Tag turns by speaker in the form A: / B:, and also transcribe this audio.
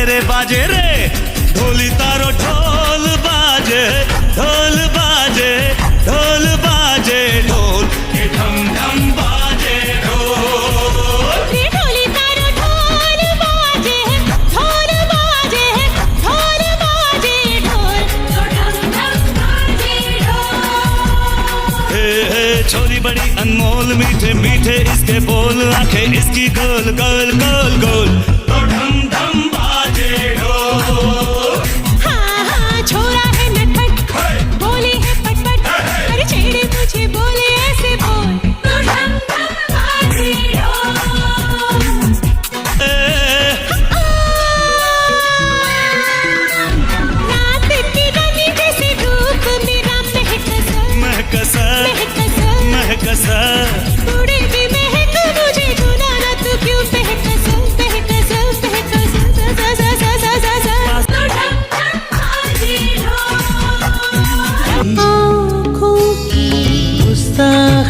A: रे बाजे रे ढोली तारो ढोल बाजे ढोल बाजे ढोल बाजे ढोल के ढम ढम बाजे ढोल
B: रे ढोली तारो ढोल बाजे ढोल बाजे ढोल बाजे ढोल तो ढम ढम बाजे ढोल।
A: हे छोरी बड़ी अनमोल मीठे मीठे इसके बोल आंखें इसकी गोल गोल गोल गोल तो ढम ढम बाजे ढोल।
B: हाँ हाँ छोरा है नटखट बोले है पटपट अरे छेड़े मुझे बोले ऐसे बोल तो ढम ढम बाजे ढोल। रात की रानी जैसे रूप मेरा
A: महकसा महकसा
B: बूढ़े भी महक मुझे गुना ना तू क्यों बहकस बहकस बहकस सा सा सा सा सा सा तो ढम ढम बाजे ढोल। आँखों की गुस्ताखी